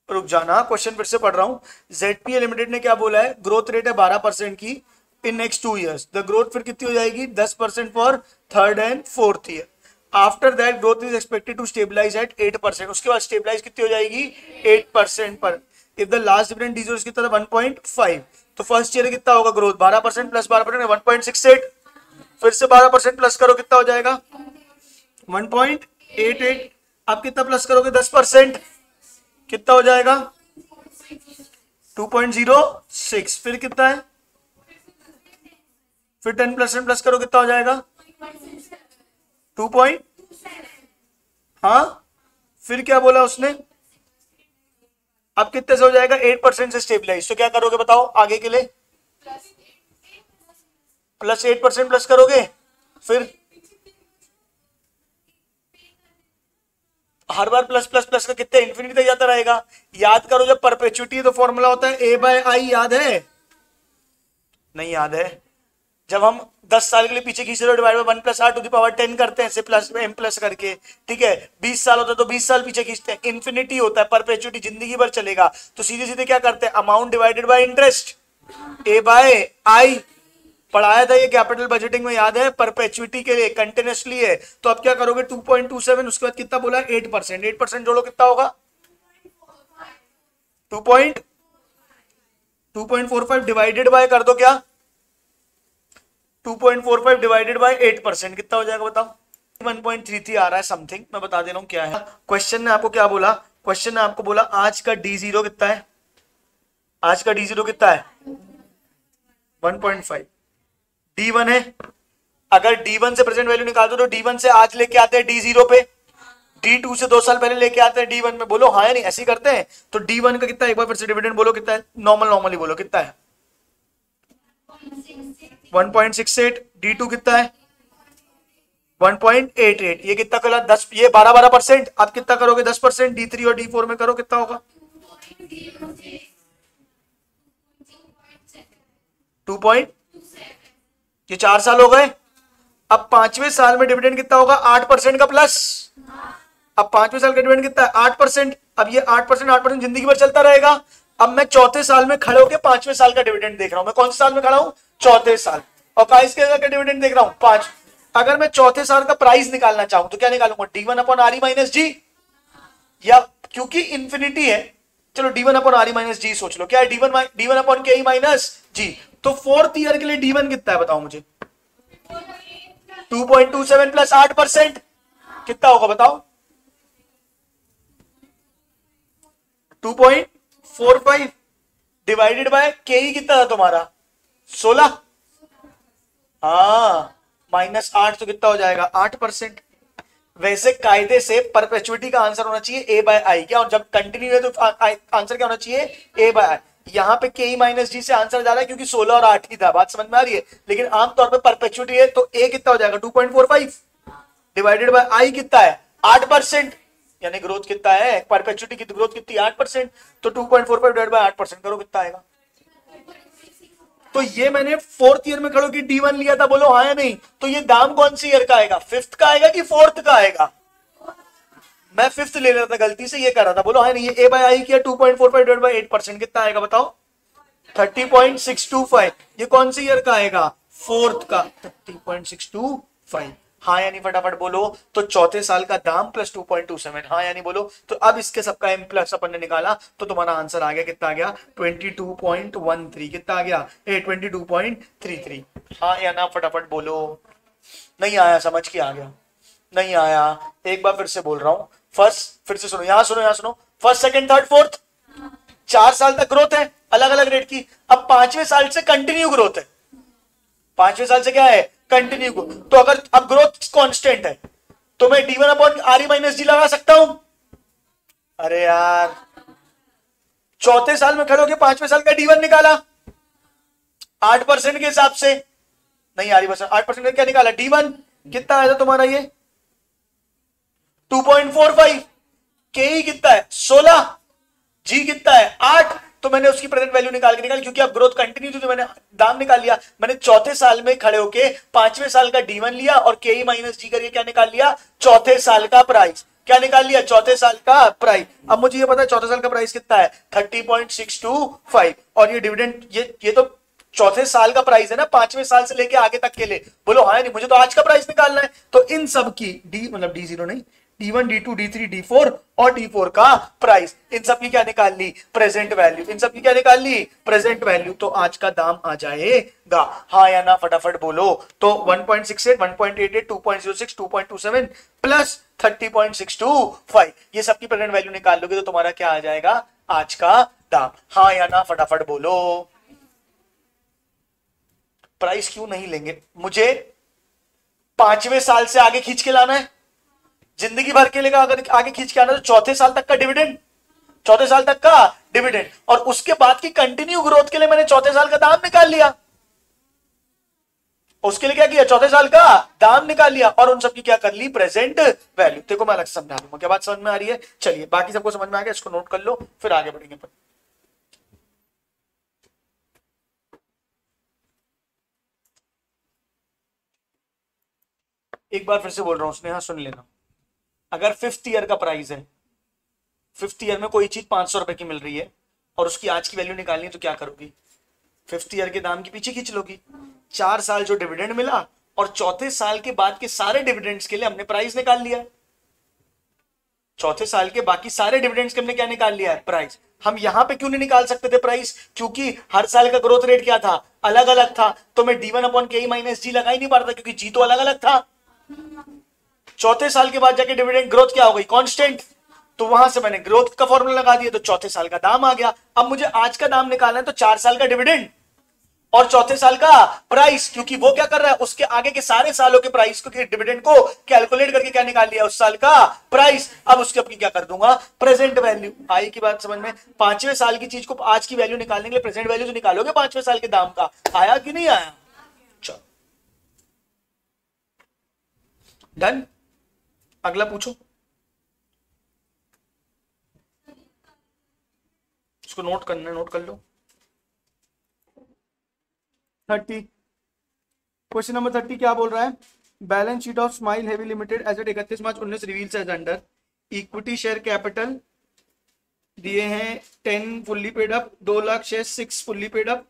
रुक जाना, क्वेश्चन फिर से पढ़ रहा हूँ। ZPA लिमिटेड ने क्या बोला है, ग्रोथ रेट है 12% की in next 2 years. The growth फिर कितनी हो जाएगी, 10% for third and fourth year. After that growth is expected to stabilise at 8%। उसके बाद स्टेबलाइज कितनी हो जाएगी, 8% पर। If the last dividend D zero's कितना था, 1.5। तो फर्स्ट ईयर कितना होगा ग्रोथ, 12% प्लस 12% 1.68। फिर से 12% प्लस करो, कितना हो जाएगा 1.88। अब कितना प्लस करोगे, 10%, कितना हो जाएगा 2.06। फिर कितना है, फिर 10% प्लस करो, कितना हो जाएगा 2. हाँ, फिर क्या बोला उसने, अब कितने से हो जाएगा, 8% से स्टेबलाइज। तो क्या करोगे बताओ आगे के लिए, प्लस 8% प्लस करोगे, फिर हर बार प्लस प्लस प्लस का कितने, इंफिनिटी तक जाता रहेगा। याद करो जब परपेचुइटी तो फॉर्मूला होता है A/I, याद है, नहीं याद है। जब हम 10 साल के लिए पीछे खींच रहे हो, डिवाइड बाय 1 + r⁻10 करते हैं, से प्लस m प्लस करके, ठीक है। 20 साल होता है तो 20 साल पीछे खींचते हैं। इन्फिनिटी होता है, परपेचुइटी जिंदगी भर चलेगा, तो सीधे सीधे क्या करते हैं, amount divided by interest, A/I। पढ़ाया था ये कैपिटल बजटिंग में, याद है, परपेचुइटी के लिए कंटिन्यूअसली है। तो अब क्या करोगे, 2.27, उसके बाद कितना बोला, 8%। 8% जोड़ो, कितना होगा 2.45 डिवाइडेड बाय कर दो, क्या 2.45 डिवाइडेड बाय 8%, कितना हो जाएगा बताओ, 1.33 आ रहा है समथिंग। मैं बता दे रहा हूं क्या है। क्वेश्चन ने आपको क्या बोला, क्वेश्चन ने आपको बोला आज का D0 कितना है, आज का D0 कितना है 1.5। D1 है, अगर D1 से प्रेजेंट वैल्यू निकाल दो तो D1 से आज लेके आते हैं D0 पे, D2 से 2 साल पहले लेके आते हैं D1 में। बोलो हाँ या नहीं, ऐसे ही करते हैं। तो D1 का कितना है, एक बार फिर से डिविडेंड बोलो कितना है, नॉर्मली बोलो कितना है 1.68। D2 कितना है 1.88। ये कितना कला 10, ये 12%। आप कितना करोगे 10%, D3 और D4 में करो, कितना होगा 2. ये 4 साल हो गए। अब 5वें साल में डिविडेंड कितना होगा, 8% का प्लस। अब 5वें साल का डिविडेंड कितना है 8%। अब ये 8% जिंदगी भर चलता रहेगा। अब मैं चौथे साल में खड़े होकर 5वें साल का डिविडेंड देख रहा हूं। मैं कौन से साल में खड़ा हूं, चौथे साल। और किसके का डिविडेंड देख रहा हूं, 5। अगर मैं चौथे साल का प्राइस निकालना चाहूं तो क्या निकालूंगा, D1/RE-G, या क्योंकि इंफिनिटी है, चलो D1/RE-G सोच लो, क्या है D1/KE-G। तो 4th ईयर के लिए D1 कितना है बताओ मुझे, 2.27 प्लस 8%, कितना होगा बताओ 2.45 डिवाइडेड बाय KE कितना था तुम्हारा 16। हाँ, -8 तो कितना हो जाएगा 8%। वैसे कायदे से परपेचुइटी का आंसर होना चाहिए A/I क्या, और जब कंटिन्यू है तो आंसर क्या होना चाहिए A/I। यहाँ पे KE-G से आंसर जा रहा है क्योंकि 16 और 8 ही था, बात समझ में आ रही है। लेकिन आमतौर पे परपेचुइटी है तो A कितना हो जाएगा 2.45 डिवाइडेड बाय I कितना है 8%, यानी ग्रोथ कितना है, परपेचुइटी की ग्रोथ कितनी 8%। तो 2.45 डिवाइडेड बाय 8% करो, कितना आएगा। तो ये मैंने 4th ईयर में खड़ो की D1 लिया था, बोलो हाँ या नहीं। तो ये दाम कौन सी ईयर का आएगा, 5th का आएगा कि 4th का आएगा। मैं 5th ले रहा था, गलती से ये कर रहा था, बोलो हाँ नहीं। ये A/I किया 2.45 डिवाइडेड बाय 8%, कितना आएगा बताओ 30.625। ये कौन सी ईयर का आएगा, 4th का 30.625। हाँ यानी फटाफट बोलो। तो चौथे साल का दाम प्लस 2.27, हाँ यानी बोलो। तो अब इसके सबका M प्लस अपन ने निकाला तो तुम्हारा आंसर आ गया, कितना आ गया 22.13। कितना आ गया 22.33। हाँ या ना फटाफट बोलो। नहीं आया, समझ के आ गया, नहीं आया। एक बार फिर से बोल रहा हूं, फर्स्ट, फिर से सुनो, यहां सुनो, यहां सुनो। फर्स्ट, सेकंड, थर्ड, फोर्थ, 4 साल तक ग्रोथ है अलग अलग रेट की। अब 5वें साल से कंटिन्यू ग्रोथ है, 5वें साल से क्या है कंटिन्यू ग्रोथ। तो अगर अब ग्रोथ कांस्टेंट है तो मैं D1/RE-G लगा सकता हूं। अरे यार, चौथे साल में खड़े होके 5वें साल का D1 निकाला 8% के हिसाब से, नहीं आ रही बस 8% का क्या निकाला D1, कितना आया था तुम्हारा ये 2.45। KE कितना है 16, G कितना है 8। तो मैंने उसकी प्रेजेंट वैल्यू निकाल के निकाली, क्योंकि अब ग्रोथ कंटिन्यू थी तो मैंने दाम निकाल लिया। मैंने चौथे साल में खड़े होके 5वें साल का D1 लिया और KE-G करके क्या निकाल लिया, चौथे साल का प्राइस। क्या निकाल लिया? चौथे साल का प्राइस। अब मुझे ये पता है चौथे साल का प्राइस कितना है, 30.625। और ये डिविडेंड, ये तो चौथे साल का प्राइस है ना, 5वें साल से लेके आगे तक के लिए। बोलो हाँ नहीं, मुझे तो आज का प्राइस निकालना है। तो इन सब की डी मतलब D0 नहीं, D1 D2 D3 D4 और D4 का प्राइस, इन सब की क्या निकाल ली? Present value. इन सब की क्या निकाल ली? Present value. तो आज का दाम आ जाएगा, हाँ या ना फटाफट बोलो। तो 1.68 1.88 2.06 2.27 प्लस 30.625, ये सबकी प्रेजेंट वैल्यू निकाल लोगे तो तुम्हारा क्या आ जाएगा? आज का दाम। हाँ या ना फटाफट बोलो। प्राइस क्यों नहीं लेंगे? मुझे 5वें साल से आगे खींच के लाना है, जिंदगी भर के लिए अगर आगे खींच के आना तो चौथे साल तक का डिविडेंड, चौथे साल तक का डिविडेंड, और उसके बाद की कंटिन्यू ग्रोथ के लिए मैंने चौथे साल का दाम निकाल लिया। उसके लिए क्या किया? चौथे साल का दाम निकाल लिया और उन सबकी क्या कर ली? Present value. देखो मैं अलग समझा दूंगा, क्या बात समझ में आ रही है? चलिए बाकी सबको समझ में आ गया, इसको नोट कर लो, फिर आगे बढ़ेंगे। एक बार फिर से बोल रहा हूं, स्नेहा सुन लेना। अगर 5th ईयर का प्राइस है, 5th ईयर में कोई चीज 500 रुपए की मिल रही है और उसकी आज की वैल्यू निकालनी है, तो क्या करोगी? 5th ईयर के दाम के पीछे खींच लोगी। 4 साल जो डिविडेंड मिला और चौथे साल के बाद के सारे डिविडेंड्स के लिए हमने प्राइस निकाल लिया। चौथे साल के बाकी सारे डिविडेंड्स के हमने क्या निकाल लिया है? प्राइस। हम यहां पे क्यों नहीं निकाल सकते थे प्राइस? क्योंकि हर साल का ग्रोथ रेट क्या था? अलग अलग था। तो मैं D1/KE माइनस G लगा ही नहीं पा रहा था, क्योंकि G तो अलग अलग था। चौथे साल के बाद जाके डिविडेंड ग्रोथ क्या हो गई? कांस्टेंट। तो वहां से मैंने ग्रोथ का फॉर्मूला लगा दिया, तो चौथे साल का दाम आ गया। अब मुझे आज का दाम निकालना है, तो 4 साल का डिविडेंड और चौथे साल का प्राइस, क्योंकि वो क्या कर रहा है? उसके आगे के सारे सालों के प्राइस को, डिविडेंड को कैलकुलेट करके क्या निकाल लिया? उस साल का प्राइस। अब उसके अपनी क्या कर दूंगा? Present value. आई की बात समझ में? 5वें साल की चीज को आज की वैल्यू निकालने के लिए प्रेजेंट वैल्यू तो निकालोगे 5वें साल के दाम का। आया कि नहीं आया? चलो डन। अगला पूछो, इसको नोट करना, नोट कर लो। 30, क्वेश्चन नंबर 30 क्या बोल रहा है? Balance sheet of smile heavy limited as at 31 March 19 reveals as under. Equity share capital दिए हैं 10 fully paid up, 2 lakh share 6 fully paid up,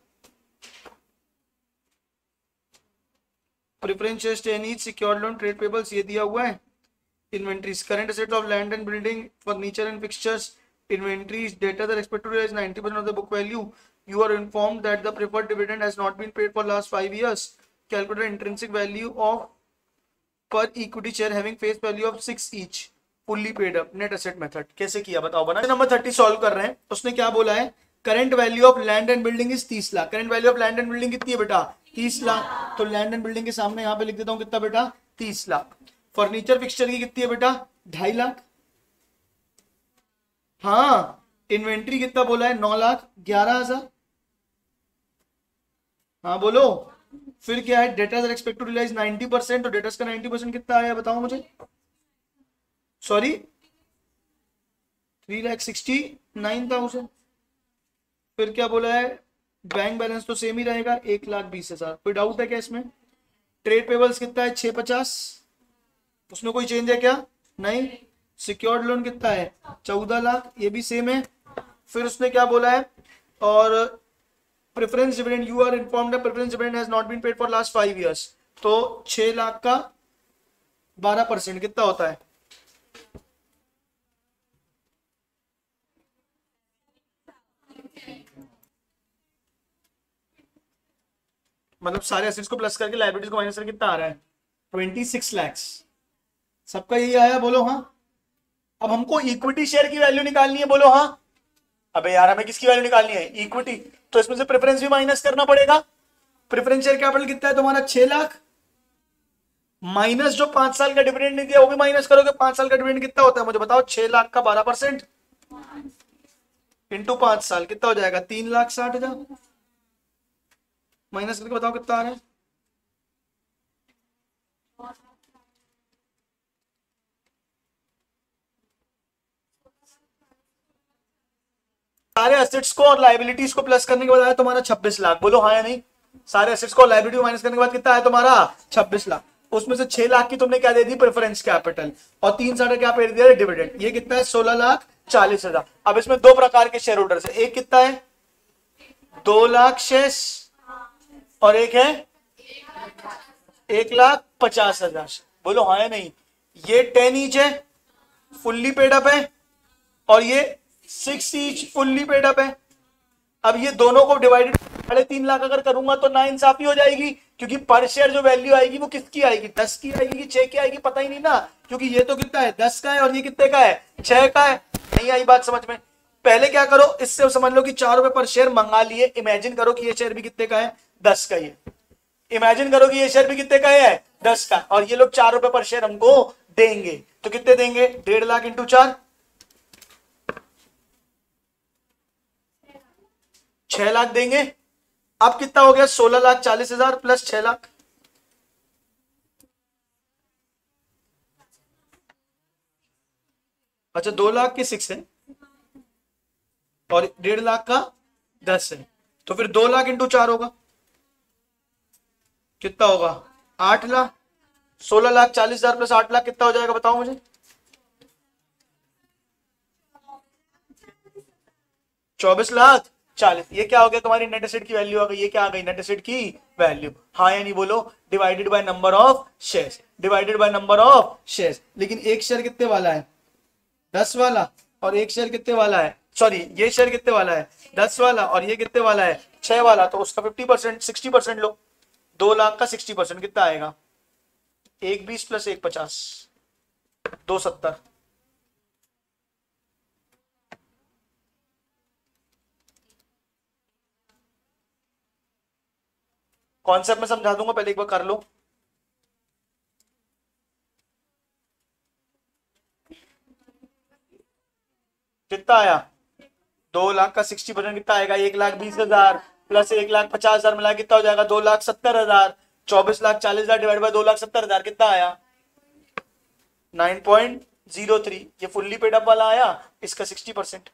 preference share 10 each, secured loan, trade payables ये दिया हुआ है। Inventories, current assets of land and building, furniture and fixtures, inventories, data that expected to raise 90% of the book value. You are informed that the preferred dividend has not been paid for last 5 years. Calculate intrinsic value of per equity share having face value of 6 each. Fully paid up. Net asset method. कैसे किया बताओ बना। Number 30 solve कर रहे हैं। उसने क्या बोला है? Current value of land and building is 30 lakh. Current value of land and building कितनी है बेटा? 30 लाख। तो लैंड एंड बिल्डिंग के सामने यहाँ पे लिख देता हूँ कितना बेटा? 30 लाख। फर्नीचर फिक्सचर की कितनी है बेटा? 2.5 लाख। हाँ, इन्वेंट्री कितना बोला है? 9,11,000। हाँ बोलो। फिर क्या है? Data expect to realise 90%। तो डेटा का 90% कितना आया बताओ मुझे? सॉरी 3,69,000। फिर क्या बोला है? बैंक बैलेंस तो सेम ही रहेगा 1,20,000। कोई डाउट है क्या इसमें? ट्रेड पेबल्स कितना है? 650। उसमें कोई चेंज है क्या? नहीं। सिक्योर्ड लोन कितना है? 14 लाख, ये भी सेम है। फिर उसने क्या बोला है? और preference dividend, you are informed that preference dividend has not been paid for last 5 years. तो 6 लाख का 12% कितना होता है? मतलब सारे एसेट्स को प्लस करके लायबिलिटीज को माइनस करके कितना आ रहा है? 26 लाख। सबका यही आया? बोलो हाँ। अब हमको इक्विटी शेयर की वैल्यू निकालनी है। बोलो हाँ। अबे यार हमें किसकी वैल्यू निकालनी है? इक्विटी। तो इसमें से प्रेफरेंस भी माइनस करना पड़ेगा। प्रेफरेंस शेयर कैपिटल कितना है तुम्हारा? 6 लाख माइनस जो 5 साल का डिविडेंड नहीं दिया वो भी माइनस करोगे। 5 साल का डिविडेंड कितना होता है मुझे बताओ? 6 लाख का 12% इंटू 5 साल कितना हो जाएगा? 3,60,000। माइनस करके बताओ कितना आ रहा है? सारे एसेट्स को और लाइबिलिटीज को प्लस करने के बाद आया तुम्हारा 26 लाख। बोलो हाँ या नहीं? सारे एसेट्स को लाइबिलिटी माइनस करने के बाद कितना आया तुम्हारा? 26 लाख। उसमें से 6 लाख की तुमने क्या दे दी, प्रेफरेंस कैपिटल, और 3/7 क्या पे दिया, डिविडेंड। ये कितना है, 16,40,000। अब इसमें दो प्रकार के शेयर होल्डर्स है, एक कितना है 2 लाख शेयर्स और एक है 1,50,000। बोलो हाँ या नहीं। ये 10 ईच है, फुल्ली पेड अप है, और ये 6 ईच फुल्ली पेड अप है। अब ये दोनों को डिवाइडेड 3.5 लाख अगर करूंगा तो ना इंसाफी हो जाएगी, क्योंकि पर शेयर जो वैल्यू आएगी वो किसकी आएगी, 10 की आएगी कि 6 की आएगी, पता ही नहीं ना, क्योंकि ये तो कितना है 10 का है और ये कितने का है 6 का है। नहीं आई बात समझ में। पहले क्या करो, इससे समझ लो कि 4 रुपए पर शेयर मंगा लिए। इमेजिन करो कि ये शेयर भी कितने का है, 10 का ही है। इमेजिन करो कि ये शेयर भी कितने का है, 10 का, और ये लोग 4 रुपए पर शेयर हमको देंगे, तो कितने देंगे, 1.5 लाख इंटू 4, 6 लाख देंगे। अब कितना हो गया, 16,40,000 प्लस 6 लाख, अच्छा 2 लाख के 6 है और 1.5 लाख का 10 है, तो फिर 2 लाख इंटू 4 होगा, कितना होगा 8 लाख। 16,40,000 प्लस 8 लाख कितना हो जाएगा, बताओ मुझे, 24,40,000। ये क्या हो गया, तुम्हारी नेट एसेट की वैल्यू आ गई। ये क्या आ गई, नेट एसेट की वैल्यू। हाँ या नहीं बोलो, divided by number of shares, divided by number of shares. लेकिन एक शेयर कितने वाला है, 10 वाला, और एक शेयर कितने वाला है, सॉरी ये शेयर कितने वाला है 10 वाला, और ये कितने वाला है 6 वाला, तो उसका 50% 60% लो। 2 लाख का 60% कितना आएगा, 1,20 प्लस 1,50, 2,70। कॉन्सेप्ट में समझा दूंगा, पहले एक बार कर लो। कितना आया, 2 लाख का 60% कितना आएगा, 1,20,000 प्लस 1,50,000 मिला कितना हो जाएगा, 2,70,000। 24,40,000 डिवाइड बाय 2,70,000 कितना आया, 9.03। ये फुल्ली पेड अप वाला आया, इसका 60%।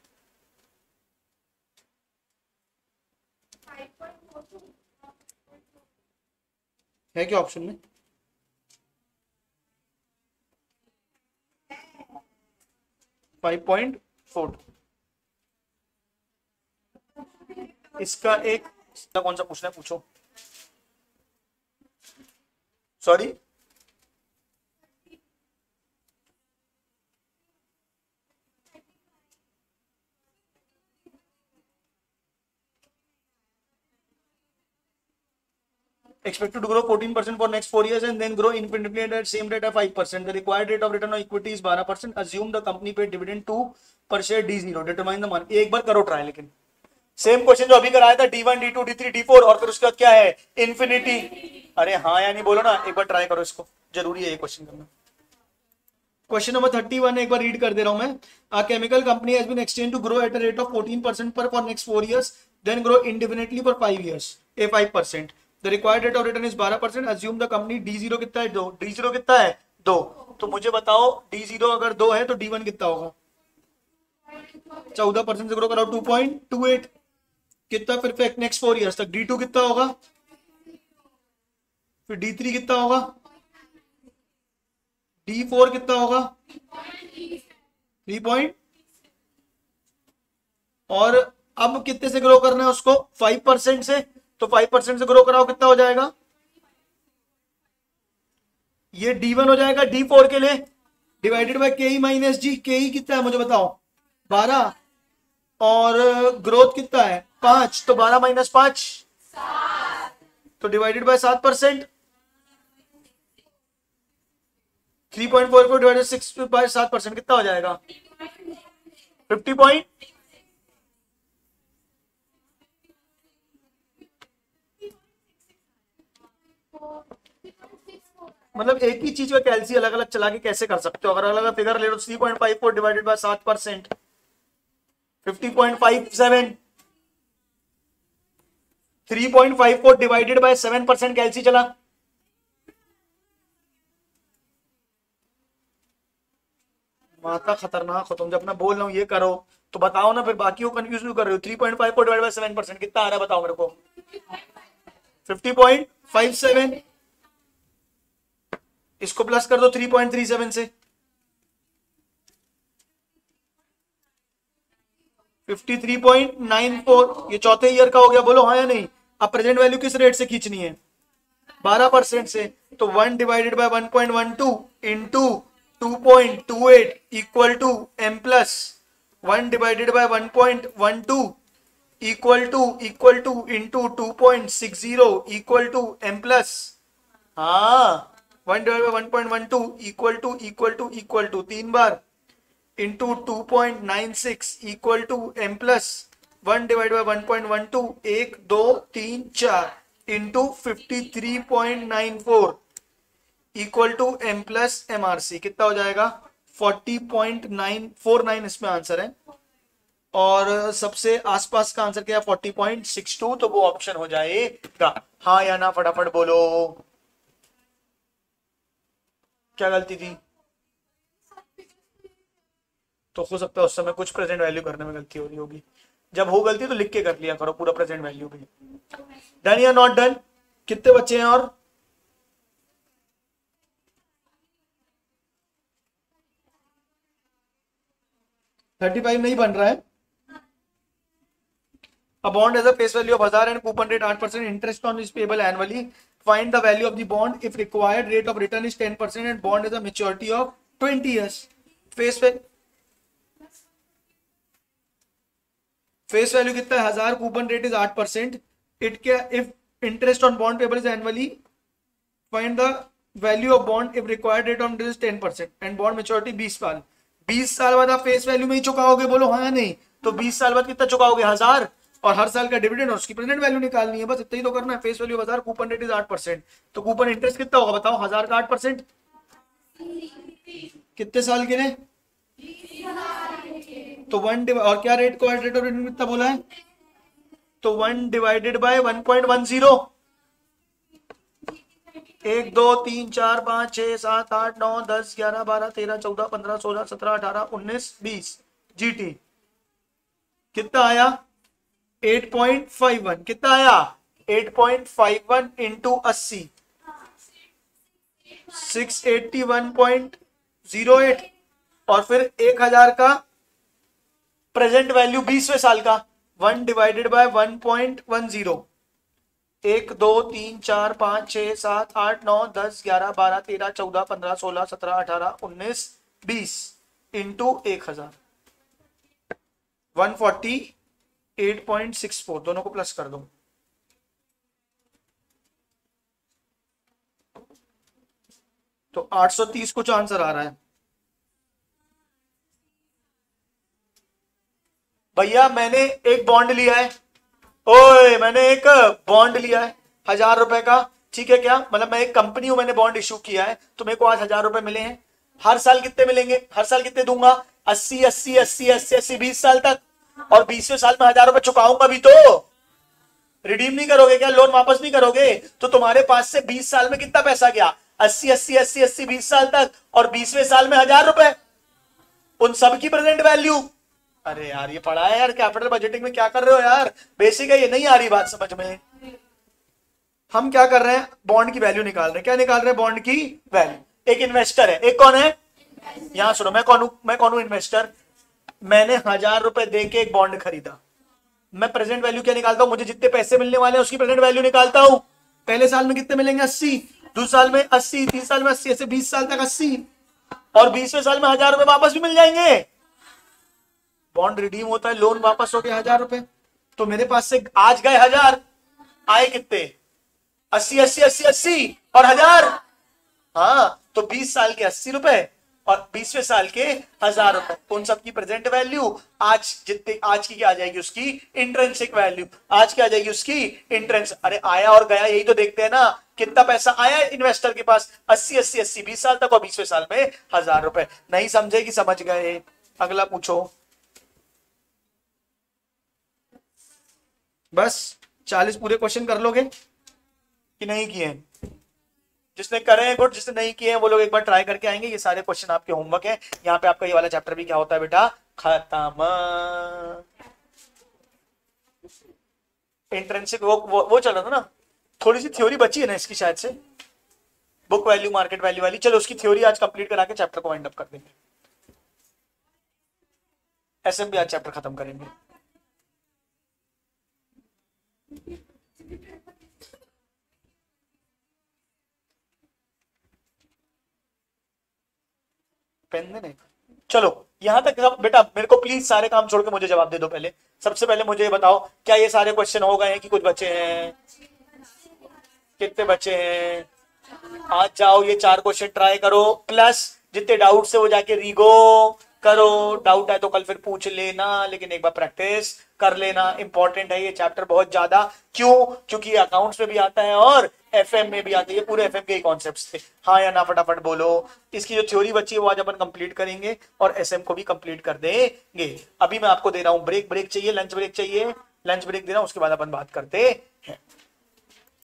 है क्या ऑप्शन में, $5.4। इसका एक कौन सा पूछना है, पूछो। Sorry, expected to grow 14% for next 4 years and then grow independently at same rate of 5%. The required rate of return on equity is 12%. Assume the company paid dividend 2 per share D0. Determine the money. एक बार करो try, लेकिन same question जो अभी कराया था D1, D2, D3, D4 और फिर उसके बाद क्या है इन्फिनिटी। अरे हाँ या नहीं बोलो ना, एक बार ट्राई करो इसको, जरूरी है ये क्वेश्चन करना। क्वेश्चन नंबर 31 एक बार रीड कर दे रहा हूं मैं। A chemical company has been extended to grow at a rate of 14% per for next 4 years, then grow indefinitely for 5 years, a 5%. The required rate of return is 12%. Assume the company D0 कितना है 2, D0 कितना है 2। तो मुझे बताओ D0 अगर 2 है तो D1 कितना होगा, 14% से ग्रो कराओ 2.28 कितना, फिर नेक्स्ट 4 इयर्स तक D2 कितना होगा, फिर D3 कितना होगा, D4 कितना होगा 3 और अब कितने से ग्रो करना है उसको 5% से, तो 5% से ग्रो कराओ कितना हो जाएगा, ये D1 हो जाएगा D4 के लिए डिवाइडेड बाय के माइनस जी। के कितना है मुझे बताओ 12 और ग्रोथ कितना है 5, तो 12 माइनस 5 तो डिवाइडेड बाय 7%, 3.44 डिवाइडेड 6 बाय 7% कितना हो जाएगा 50 मतलब एक ही चीज का कैलसी अलग अलग चला के कैसे कर सकते हो, अगर अलग अलग फिगर ले लो 3.54 डिवाइडेड बाय 7% 50.57, 3.54 डिवाइडेड बाय 7% कैलसी चला, माता खतरनाक हो तुम, जब मैं बोल रहा हूं ये करो तो बताओ ना, फिर बाकी को कंफ्यूज क्यों कर रहे हो। 3.54 डिवाइडेड बाय 7% कितना आ रहा है बताओ मेरे को 50.57, इसको प्लस कर दो 3.37 से 53.94, ये चौथे ईयर का हो गया, बोलो हाँ या नहीं। अब प्रेजेंट वैल्यू किस रेट से खींचनी है, 12% से, तो 1 divided by 1.12 into 2.28 equal to m plus 1 divided by 1.12 equal to into 2.60 equal to m plus, हाँ 1 डिवाइडेड बाय 1.12 इक्वल टू 3 बार into 2.96 equal to m plus 1 divide by 1.12 1 2 3 4 into 53.94 equal to m plus MRC, कितना हो जाएगा 40.949 इसमें answer है। और सबसे आसपास का आंसर क्या है 40.62, तो वो ऑप्शन हो जाएगा। हाँ या ना फटाफट बोलो, क्या गलती थी? तो हो सकता है उस समय कुछ प्रेजेंट वैल्यू करने में गलती हो रही होगी, जब हो गलती तो लिख के कर लिया करो पूरा प्रेजेंट वैल्यू भी। डन या नॉट डन? कितने बच्चे हैं और? $35 नहीं बन रहा है। A bond has a face value of 1000 and coupon rate 8%, interest on is payable annually. Find the value of the bond if required rate of return is 10% and bond has a maturity of 20 years. Face value कितना है 1000, coupon rate is 8%. If interest on bond payable is annually, find the value of bond if required rate of interest is 10% and bond maturity 20 साल। 20 साल बाद आप face value में ही चुकाओगे, बोलो हाँ या नहीं? तो 20 साल बाद कितना चुकाओगे 1000, और हर साल का डिविडेंड और उसकी प्रेजेंट वैल्यू निकालनी है, बस इतना ही तो करना है। Face value 1000, coupon rate is 8%, तो कूपन इंटरेस्ट कितना होगा बताओ 1000 का 8%, कितने साल के लिए? तो 1 और क्या रेट को रेट ऑफ रिटर्न कितना बोला है, तो 1 डिवाइडेड बाय 1.10, 1 2 3 4 5 6 7 8 9 10 11 12 13 14 15 16 17 18 19 20 GT कितना आया 8.51, कितना आया 8.51 इंटू 80 681.08, और फिर 1000 का प्रेजेंट वैल्यू 20वें साल का 1 डिवाइडेड बाय 1.10, 1 2 3 4 5 6 7 8 9 10 11 12 13 14 15 16 17 18 19 20 इंटू 1000, 148.64, दोनों को प्लस कर दो। तो 830 कुछ आंसर आ रहा है। भैया मैंने एक बॉन्ड लिया है, ओए मैंने एक बॉन्ड लिया है 1000 रुपए का, ठीक है क्या, मतलब मैं एक कंपनी हूं, मैंने बॉन्ड इशू किया है, तो मेरे को आज 1000 रुपए मिले हैं। हर साल कितने मिलेंगे, हर साल कितने दूंगा 80 80 80 80 80 20 साल तक, और 20वें साल में 1000 रुपए चुकाऊंगा भी तो। रिडीम नहीं करोगे क्या, लोन वापस नहीं करोगे, तो तुम्हारे पास से 20 साल में कितना पैसा गया 80 80 80 80 20 साल तक, और 20वें साल में 1000 रुपए, उन सब की प्रेजेंट वैल्यू। अरे यार ये पढ़ा है यार, कैपिटल बजटिंग में क्या कर रहे हो यार, बेसिक है ये, नहीं आ रही बात समझ में। हम क्या कर रहे हैं, बॉन्ड की वैल्यू निकाल रहे हैं, क्या निकाल रहे हैं, बॉन्ड की वैल्यू। एक इन्वेस्टर है, एक कौन है, यहां सुनो, मैं कौन हूं इन्वेस्टर, मैंने 1000 रुपए दे के एक बॉन्ड खरीदा, मैं प्रेजेंट वैल्यू क्या निकालता हूं, मुझे जितने पैसे मिलने वाले हैं उसकी प्रेजेंट वैल्यू निकालता हूं। पहले साल में कितने मिलेंगे 80, दूसरे साल में 80, तीसरे साल में 80, ऐसे 20 साल तक 80, और 20वें साल में 1000 रुपए वापस भी मिल जाएंगे। बॉन्ड रिडीम होता है, लोन वापस हो गया 1000 रुपए, तो मेरे पास से आज गए 1000, आए कितने 80 80 80 80 और 1000, हाँ तो 20 साल के 80 रुपए और 20वें साल के 1000 रुपए, उन सब की प्रेजेंट वैल्यू आज जितने, आज की क्या आ जाएगी उसकी इंट्रिंसिक वैल्यू, आज क्या आ जाएगी उसकी इंट्रेंस। अरे आया और गया यही तो देखते हैं ना, कितना पैसा आया इन्वेस्टर के पास 80 80 80 20 साल तक, और 20वें साल में 1000 रुपए। नहीं समझे कि समझ गए, अगला पूछो। बस 40 पूरे क्वेश्चन कर लोगे कि नहीं किए? जिसने करे हैं गुड, जिसने नहीं किए हैं वो लोग एक बार ट्राई करके आएंगे। ये सारे क्वेश्चन आपके होमवर्क है, यहाँ पे आपका ये वाला चैप्टर भी क्या होता है बेटा, खत्म। इंट्रेंसिक वो चल रहा था ना, थोड़ी सी थ्योरी बची है ना इसकी शायद से, बुक वैल्यू मार्केट वैल्यू वाली। चलो उसकी थ्योरी आज कंप्लीट करा के चैप्टर को वाइंड अप कर देंगे। एसएम भी आज चैप्टर खत्म करेंगे। पेन देने, चलो यहां तक सब बेटा मेरे को प्लीज सारे काम छोड़ के मुझे जवाब दे दो। पहले सबसे पहले मुझे ये बताओ, क्या ये सारे क्वेश्चन हो गए हैं कि कुछ बचे हैं? कितने बचे हैं? आज जाओ ये 4 क्वेश्चन ट्राई करो, प्लस जितने डाउट से वो जाके रीगो करो। डाउट है तो कल फिर पूछ लेना, लेकिन एक बार प्रैक्टिस कर लेना। इंपॉर्टेंट है ये चैप्टर बहुत ज्यादा। क्यों? क्योंकि अकाउंट्स में भी आता है और एफएम में भी आता है। ये पूरे एफएम के ही कॉन्सेप्ट्स थे। हाँ या ना फटाफट बोलो। इसकी जो थ्योरी बची है वो आज अपन कंप्लीट करेंगे और एसएम को भी कंप्लीट कर देंगे। अभी मैं आपको दे रहा हूं ब्रेक। ब्रेक चाहिए? लंच ब्रेक चाहिए? लंच ब्रेक दे रहा हूं, उसके बाद अपन बात करते हैं।